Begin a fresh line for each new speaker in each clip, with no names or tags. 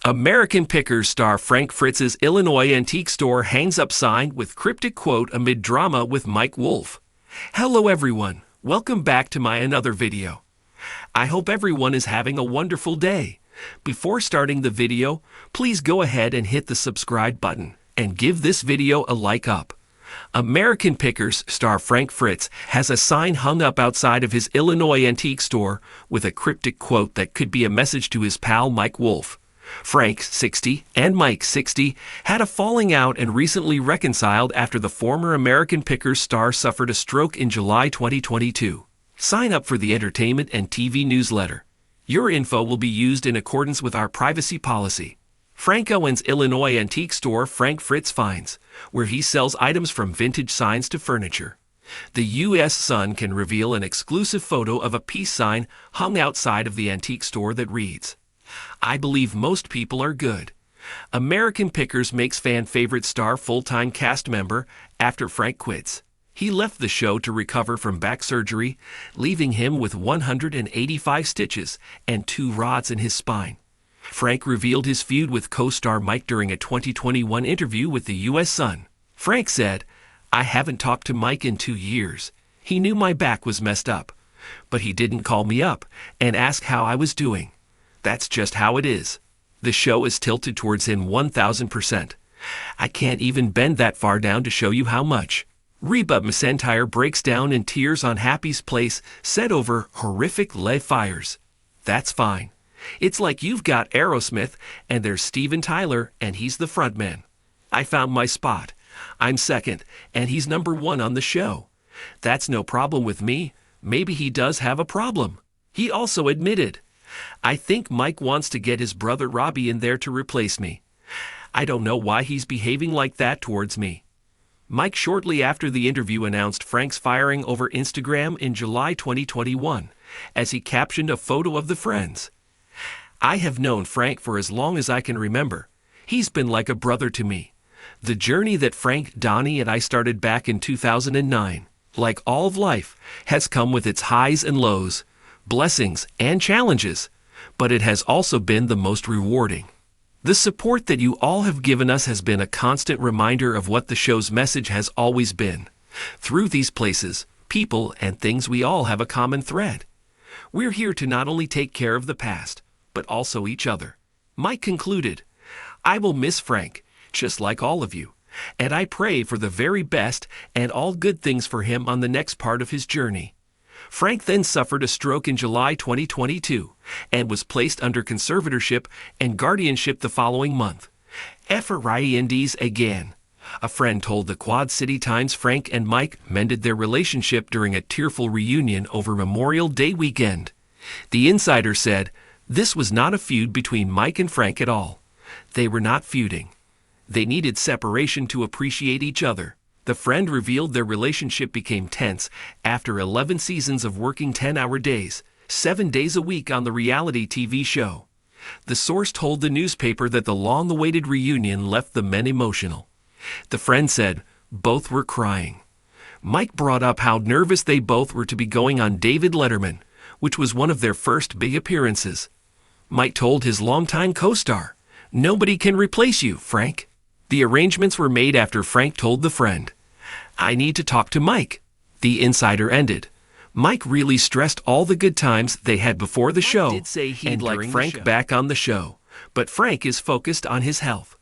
American Pickers star Frank Fritz's Illinois antique store hangs up sign with cryptic quote amid drama with Mike Wolfe. Hello everyone, welcome back to my another video. I hope everyone is having a wonderful day. Before starting the video, please go ahead and hit the subscribe button and give this video a like up. American Pickers star Frank Fritz has a sign hung up outside of his Illinois antique store with a cryptic quote that could be a message to his pal Mike Wolfe. Frank, 60, and Mike, 60, had a falling out and recently reconciled after the former American Pickers star suffered a stroke in July 2022. Sign up for the entertainment and TV newsletter. Your info will be used in accordance with our privacy policy. Frank owns Illinois antique store Frank Fritz Finds, where he sells items from vintage signs to furniture. The U.S. Sun can reveal an exclusive photo of a peace sign hung outside of the antique store that reads, "I believe most people are good." American Pickers makes fan-favorite star full-time cast member after Frank quits. He left the show to recover from back surgery, leaving him with 185 stitches and 2 rods in his spine. Frank revealed his feud with co-star Mike during a 2021 interview with the U.S. Sun. Frank said, "I haven't talked to Mike in 2 years. He knew my back was messed up, but he didn't call me up and ask how I was doing. That's just how it is. The show is tilted towards him 1000%. I can't even bend that far down to show you how much." Reba McEntire breaks down in tears on Happy's Place set over horrific lead fires. "That's fine. It's like you've got Aerosmith and there's Steven Tyler and he's the frontman. I found my spot. I'm second and he's number 1 on the show. That's no problem with me. Maybe he does have a problem." He also admitted, "I think Mike wants to get his brother Robbie in there to replace me. I don't know why he's behaving like that towards me." Mike shortly after the interview announced Frank's firing over Instagram in July 2021, as he captioned a photo of the friends. "I have known Frank for as long as I can remember. He's been like a brother to me. The journey that Frank, Donnie, and I started back in 2009, like all of life, has come with its highs and lows, blessings and challenges, but it has also been the most rewarding. The support that you all have given us has been a constant reminder of what the show's message has always been. Through these places, people, and things, we all have a common thread. We're here to not only take care of the past, but also each other." Mike concluded, "I will miss Frank, just like all of you, and I pray for the very best and all good things for him on the next part of his journey." Frank then suffered a stroke in July 2022 and was placed under conservatorship and guardianship the following month. "Friends again." A friend told the Quad City Times Frank and Mike mended their relationship during a tearful reunion over Memorial Day weekend. The insider said, "This was not a feud between Mike and Frank at all. They were not feuding. They needed separation to appreciate each other." The friend revealed their relationship became tense after 11 seasons of working 10-hour days, 7 days a week on the reality TV show. The source told the newspaper that the long-awaited reunion left the men emotional. The friend said, "Both were crying." Mike brought up how nervous they both were to be going on David Letterman, which was one of their first big appearances. Mike told his longtime co-star, "Nobody can replace you, Frank." The arrangements were made after Frank told the friend, "I need to talk to Mike." The insider ended. Mike really stressed all the good times they had before the show and like Frank back on the show, but Frank is focused on his health.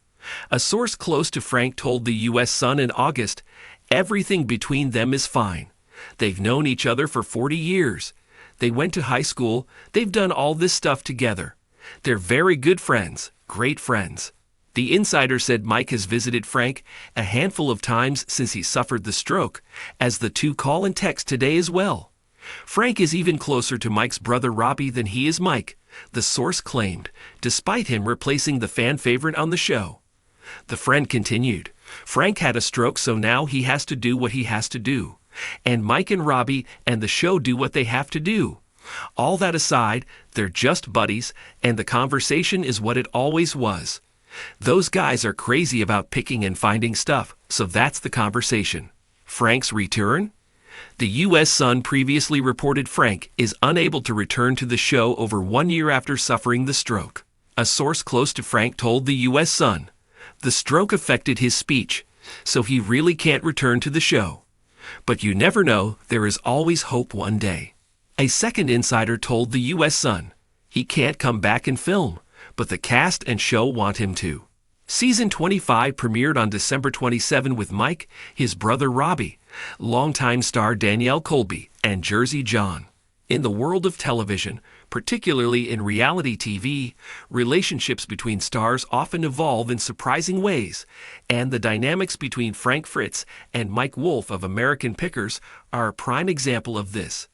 A source close to Frank told the U.S. Sun in August, "Everything between them is fine. They've known each other for 40 years. They went to high school. They've done all this stuff together. They're very good friends, great friends." The insider said Mike has visited Frank a handful of times since he suffered the stroke, as the two call and text today as well. Frank is even closer to Mike's brother Robbie than he is Mike, the source claimed, despite him replacing the fan favorite on the show. The friend continued, "Frank had a stroke, so now he has to do what he has to do. And Mike and Robbie and the show do what they have to do. All that aside, they're just buddies, and the conversation is what it always was. Those guys are crazy about picking and finding stuff, so that's the conversation." Frank's return? The U.S. Sun previously reported Frank is unable to return to the show over 1 year after suffering the stroke. A source close to Frank told the U.S. Sun. The stroke affected his speech, so he really can't return to the show. But you never know, there is always hope one day. A second insider told the U.S. Sun. He can't come back and film, but the cast and show want him to. Season 25 premiered on December 27 with Mike, his brother Robbie, longtime star Danielle Colby, and Jersey John. In the world of television, particularly in reality TV, relationships between stars often evolve in surprising ways, and the dynamics between Frank Fritz and Mike Wolfe of American Pickers are a prime example of this.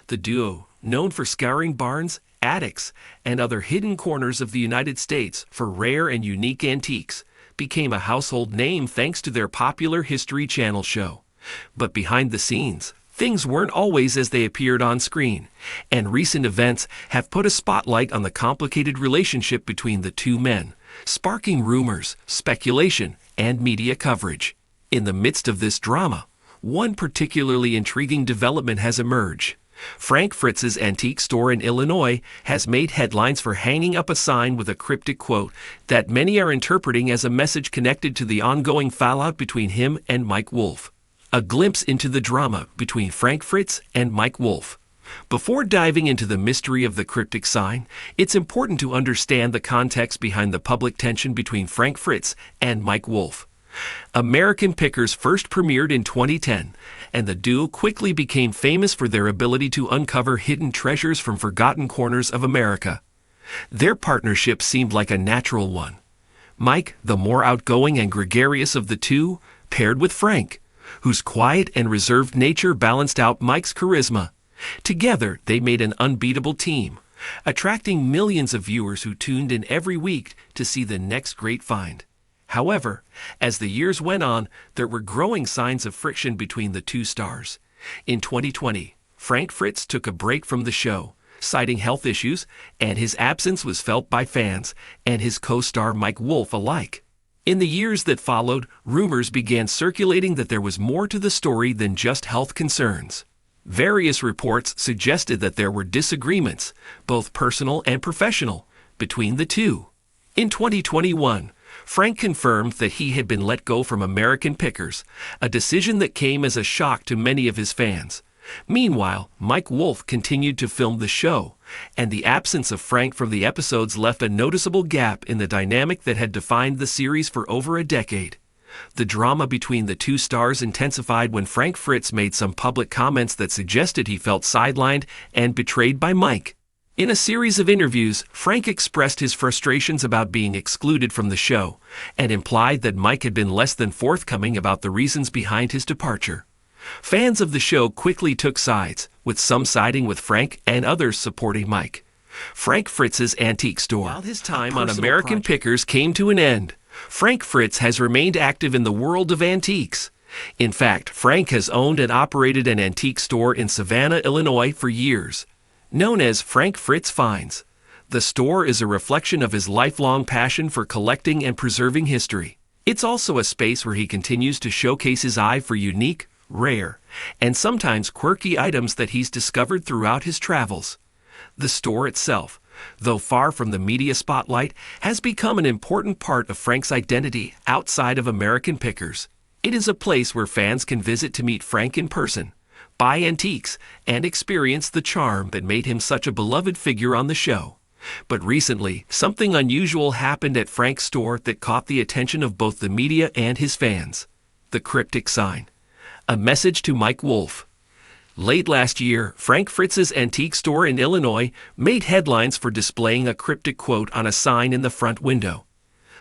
The duo, known for scouring barns, attics, and other hidden corners of the United States for rare and unique antiques, became a household name thanks to their popular History Channel show. But behind the scenes, things weren't always as they appeared on screen, and recent events have put a spotlight on the complicated relationship between the two men, sparking rumors, speculation, and media coverage. In the midst of this drama, one particularly intriguing development has emerged. Frank Fritz's antique store in Illinois has made headlines for hanging up a sign with a cryptic quote that many are interpreting as a message connected to the ongoing fallout between him and Mike Wolfe. A glimpse into the drama between Frank Fritz and Mike Wolfe. Before diving into the mystery of the cryptic sign, it's important to understand the context behind the public tension between Frank Fritz and Mike Wolfe. American Pickers first premiered in 2010, and the duo quickly became famous for their ability to uncover hidden treasures from forgotten corners of America. Their partnership seemed like a natural one. Mike, the more outgoing and gregarious of the two, paired with Frank, whose quiet and reserved nature balanced out Mike's charisma. Together, they made an unbeatable team, attracting millions of viewers who tuned in every week to see the next great find. However, as the years went on, there were growing signs of friction between the two stars. In 2020, Frank Fritz took a break from the show, citing health issues, and his absence was felt by fans and his co-star Mike Wolfe alike. In the years that followed, rumors began circulating that there was more to the story than just health concerns. Various reports suggested that there were disagreements, both personal and professional, between the two. In 2021, Frank confirmed that he had been let go from American Pickers, a decision that came as a shock to many of his fans. Meanwhile, Mike Wolfe continued to film the show, and the absence of Frank from the episodes left a noticeable gap in the dynamic that had defined the series for over a decade. The drama between the two stars intensified when Frank Fritz made some public comments that suggested he felt sidelined and betrayed by Mike. In a series of interviews, Frank expressed his frustrations about being excluded from the show and implied that Mike had been less than forthcoming about the reasons behind his departure. Fans of the show quickly took sides, with some siding with Frank and others supporting Mike. Frank Fritz's antique store. While his time on American Pickers came to an end, Frank Fritz has remained active in the world of antiques. In fact, Frank has owned and operated an antique store in Savannah, Illinois for years. Known as Frank Fritz Finds, the store is a reflection of his lifelong passion for collecting and preserving history. It's also a space where he continues to showcase his eye for unique, rare, and sometimes quirky items that he's discovered throughout his travels. The store itself, though far from the media spotlight, has become an important part of Frank's identity outside of American Pickers. It is a place where fans can visit to meet Frank in person, buy antiques, and experience the charm that made him such a beloved figure on the show. But recently, something unusual happened at Frank's store that caught the attention of both the media and his fans. The cryptic sign. A message to Mike Wolfe. Late last year, Frank Fritz's antique store in Illinois made headlines for displaying a cryptic quote on a sign in the front window.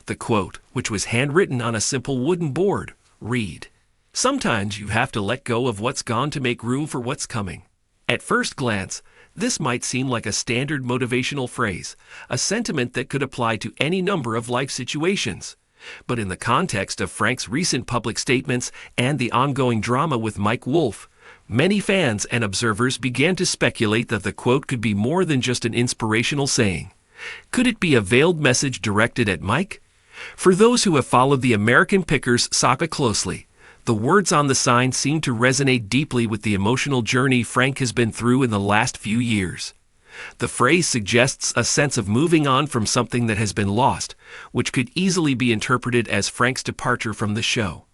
The quote, which was handwritten on a simple wooden board, read, "Sometimes you have to let go of what's gone to make room for what's coming." At first glance, this might seem like a standard motivational phrase, a sentiment that could apply to any number of life situations. But in the context of Frank's recent public statements and the ongoing drama with Mike Wolfe, many fans and observers began to speculate that the quote could be more than just an inspirational saying. Could it be a veiled message directed at Mike? For those who have followed the American Pickers saga closely, the words on the sign seem to resonate deeply with the emotional journey Frank has been through in the last few years. The phrase suggests a sense of moving on from something that has been lost, which could easily be interpreted as Frank's departure from the show.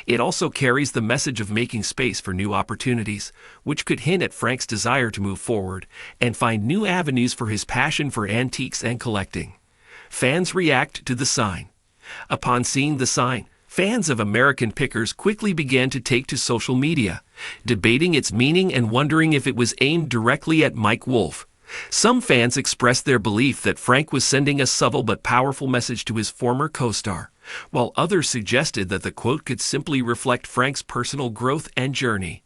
It also carries the message of making space for new opportunities, which could hint at Frank's desire to move forward and find new avenues for his passion for antiques and collecting. Fans react to the sign. Upon seeing the sign, fans of American Pickers quickly began to take to social media, debating its meaning and wondering if it was aimed directly at Mike Wolfe. Some fans expressed their belief that Frank was sending a subtle but powerful message to his former co-star, while others suggested that the quote could simply reflect Frank's personal growth and journey.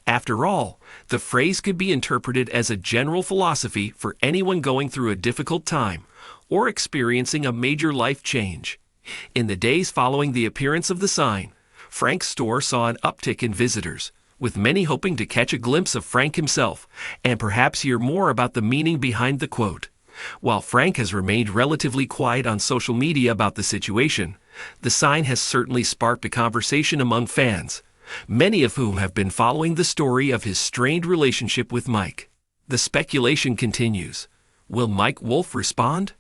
After all, the phrase could be interpreted as a general philosophy for anyone going through a difficult time or experiencing a major life change. In the days following the appearance of the sign, Frank's store saw an uptick in visitors, with many hoping to catch a glimpse of Frank himself and perhaps hear more about the meaning behind the quote. While Frank has remained relatively quiet on social media about the situation, the sign has certainly sparked a conversation among fans, many of whom have been following the story of his strained relationship with Mike. The speculation continues. Will Mike Wolfe respond?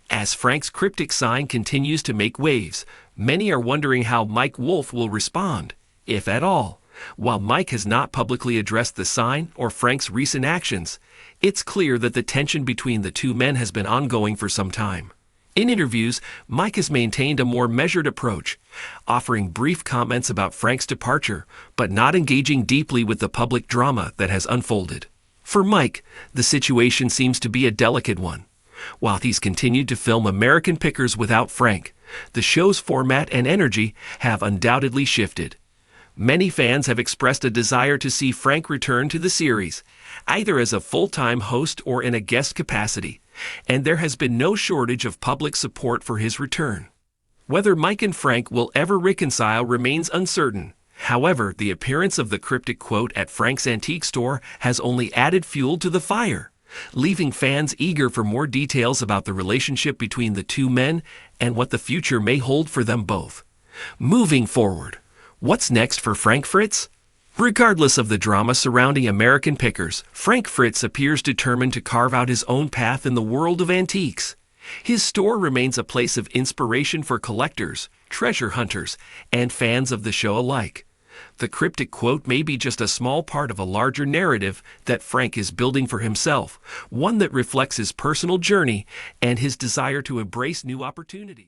As Frank's cryptic sign continues to make waves, many are wondering how Mike Wolfe will respond, if at all. While Mike has not publicly addressed the sign or Frank's recent actions, it's clear that the tension between the two men has been ongoing for some time. In interviews, Mike has maintained a more measured approach, offering brief comments about Frank's departure, but not engaging deeply with the public drama that has unfolded. For Mike, the situation seems to be a delicate one. While he's continued to film American Pickers without Frank, the show's format and energy have undoubtedly shifted. Many fans have expressed a desire to see Frank return to the series, either as a full-time host or in a guest capacity, and there has been no shortage of public support for his return. Whether Mike and Frank will ever reconcile remains uncertain. However, the appearance of the cryptic quote at Frank's antique store has only added fuel to the fire, leaving fans eager for more details about the relationship between the two men and what the future may hold for them both. Moving forward, what's next for Frank Fritz? Regardless of the drama surrounding American Pickers, Frank Fritz appears determined to carve out his own path in the world of antiques. His store remains a place of inspiration for collectors, treasure hunters, and fans of the show alike. The cryptic quote may be just a small part of a larger narrative that Frank is building for himself, one that reflects his personal journey and his desire to embrace new opportunities.